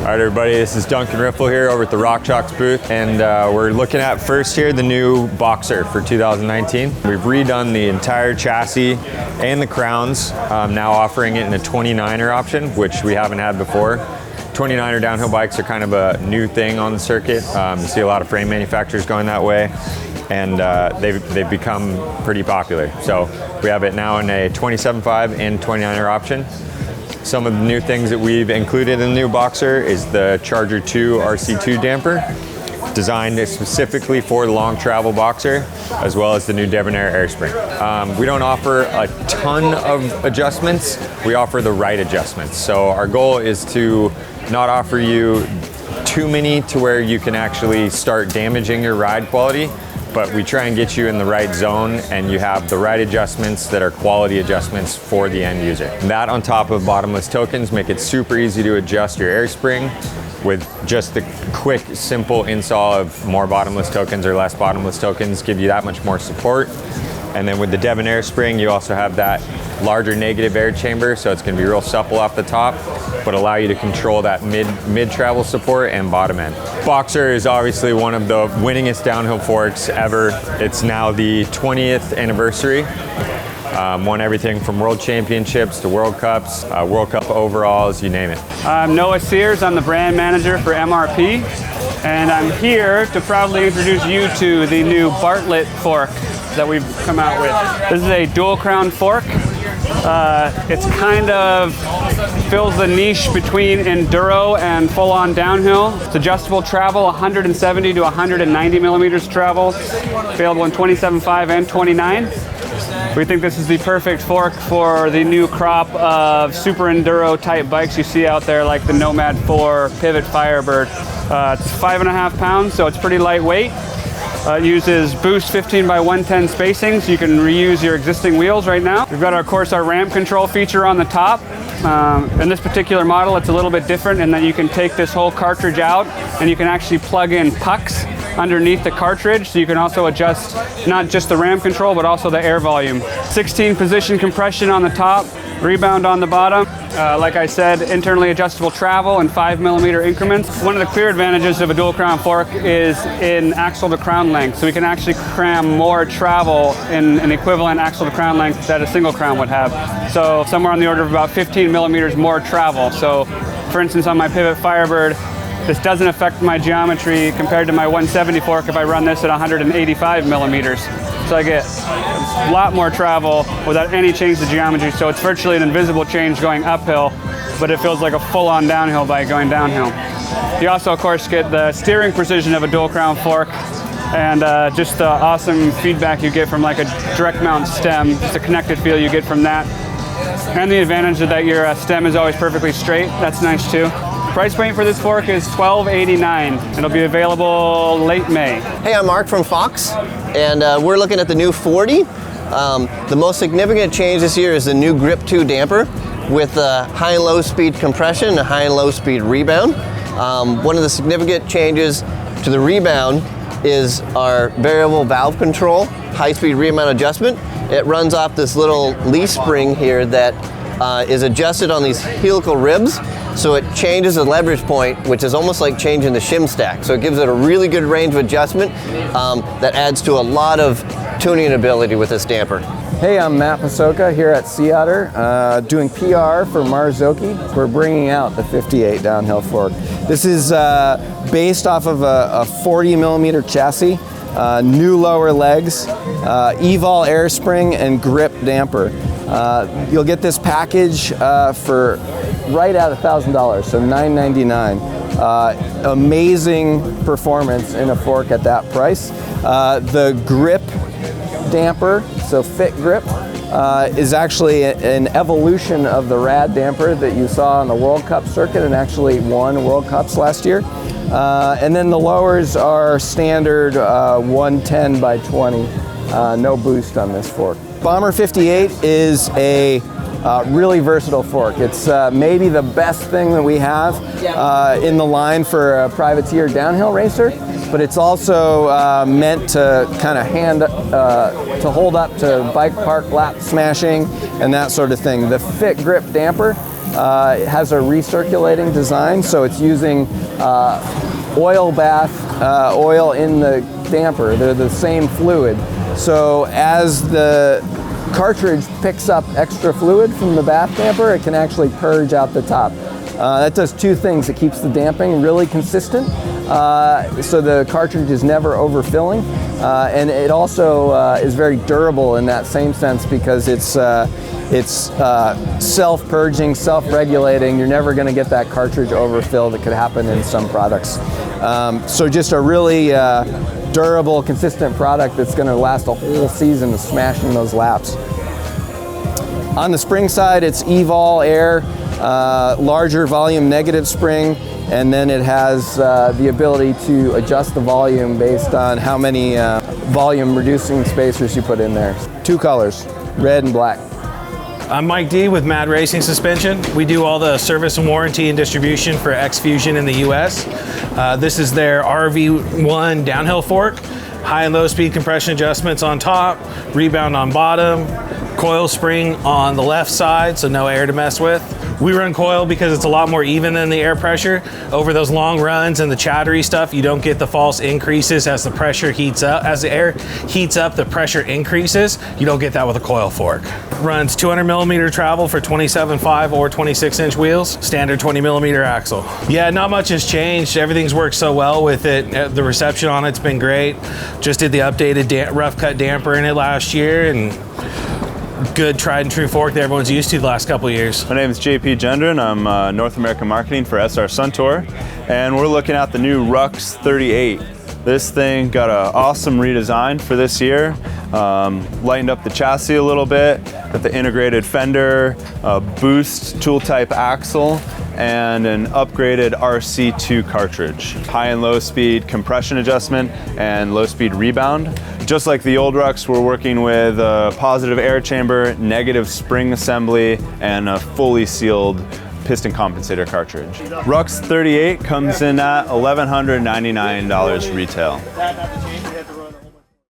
All right, everybody, this is Duncan Riffle here over at the Rock Chalks booth, and we're looking at first here the new Boxer for 2019. We've redone the entire chassis and the crowns, now offering it in a 29er option, which we haven't had before. 29er downhill bikes are kind of a new thing on the circuit. You see a lot of frame manufacturers going that way, and they've become pretty popular. So we have it now in a 27.5 and 29er option. Some of the new things that we've included in the new Boxer is the Charger 2 RC2 damper, designed specifically for the long travel Boxer, as well as the new Debonair air spring. We don't offer a ton of adjustments, we offer the right adjustments. So our goal is to not offer you too many to where you can actually start damaging your ride quality, but we try and get you in the right zone and you have the right adjustments that are quality adjustments for the end user. That on top of bottomless tokens make it super easy to adjust your air spring with just the quick, simple install of more bottomless tokens or less bottomless tokens, give you that much more support. And then with the Debonair spring, you also have that larger negative air chamber, so it's going to be real supple off the top, but allow you to control that mid travel support and bottom end. Boxer is obviously one of the winningest downhill forks ever. It's now the 20th anniversary. Won everything from World Championships to World Cups, World Cup overalls, you name it. I'm Noah Sears, I'm the brand manager for MRP, and I'm here to proudly introduce you to the new Bartlett fork that we've come out with. This is a dual crown fork. It's kind of fills the niche between enduro and full-on downhill. It's adjustable travel, 170 to 190 millimeters travel, available in 27.5 and 29. We think this is the perfect fork for the new crop of super enduro type bikes you see out there, like the Nomad 4, Pivot Firebird. It's 5.5 pounds, so it's pretty lightweight. It uses Boost 15 by 110 spacing, so you can reuse your existing wheels right now. We've got, of course, our ramp control feature on the top. In this particular model, it's a little bit different in that you can take this whole cartridge out and you can actually plug in pucks underneath the cartridge, so you can also adjust not just the ramp control, but also the air volume. 16 position compression on the top, rebound on the bottom. Like I said, internally adjustable travel in 5 millimeter increments. One of the clear advantages of a dual crown fork is in axle to crown length. So we can actually cram more travel in an equivalent axle to crown length that a single crown would have. So somewhere on the order of about 15 millimeters more travel. So for instance, on my Pivot Firebird, this doesn't affect my geometry compared to my 170 fork if I run this at 185 millimeters. So I get a lot more travel without any change to geometry, so it's virtually an invisible change going uphill, but it feels like a full-on downhill bike going downhill. You also, of course, get the steering precision of a dual crown fork and just the awesome feedback you get from like a direct mount stem, just the connected feel you get from that. And the advantage that your stem is always perfectly straight, that's nice too. Price point for this fork is $12.89. It'll be available late May. Hey, I'm Mark from Fox, and we're looking at the new 40. The most significant change this year is the new Grip 2 damper with high and low speed compression and a high and low speed rebound. One of the significant changes to the rebound is our variable valve control, high speed rebound adjustment. It runs off this little leaf spring here that is adjusted on these helical ribs. So it changes the leverage point, which is almost like changing the shim stack. So it gives it a really good range of adjustment that adds to a lot of tuning ability with this damper. Hey, I'm Matt Pasoka here at Sea Otter, doing PR for Marzocchi. We're bringing out the 58 downhill fork. This is based off of a 40 millimeter chassis, new lower legs, Evol air spring, and grip damper. You'll get this package for right at $1,000, so $999. Amazing performance in a fork at that price. The grip damper, so fit grip, is actually an evolution of the rad damper that you saw on the World Cup circuit and actually won World Cups last year. And then the lowers are standard 110 by 20, no boost on this fork. Bomber 58 is a really versatile fork. It's maybe the best thing that we have in the line for a privateer downhill racer, but it's also meant to kind of to hold up to bike park lap smashing and that sort of thing. The fit grip damper It has a recirculating design, so it's using oil bath oil in the damper. They're the same fluid. So as the cartridge picks up extra fluid from the bath damper, it can actually purge out the top. That does two things. It keeps the damping really consistent, so the cartridge is never overfilling, and it also is very durable in that same sense because it's self-purging, self-regulating. You're never going to get that cartridge overfill that could happen in some products. So just a really durable, consistent product that's going to last a whole season of smashing those laps. On the spring side, it's Evol Air, larger volume negative spring, and then it has the ability to adjust the volume based on how many volume reducing spacers you put in there. Two colors, red and black. I'm Mike D with Mad Racing Suspension. We do all the service and warranty and distribution for XFusion in the US. This is their RV1 downhill fork, high and low speed compression adjustments on top, rebound on bottom, coil spring on the left side, so no air to mess with. We run coil because it's a lot more even than the air pressure. Over those long runs and the chattery stuff, you don't get the false increases as the pressure heats up. As the air heats up, the pressure increases. You don't get that with a coil fork. Runs 200 millimeter travel for 27.5 or 26-inch wheels, standard 20 millimeter axle. Yeah, not much has changed. Everything's worked so well with it. The reception on it's been great. Just did the updated rough cut damper in it last year, and good tried and true fork that everyone's used to the last couple of years. My name is JP Gendron. I'm North American Marketing for SR Suntour, and we're looking at the new Rux 38. This thing got an awesome redesign for this year. Lightened up the chassis a little bit, got the integrated fender, boost tool type axle, and an upgraded RC2 cartridge. High and low speed compression adjustment and low speed rebound. Just like the old Rux, we're working with a positive air chamber, negative spring assembly, and a fully sealed piston compensator cartridge. Rux 38 comes in at $1,199 retail.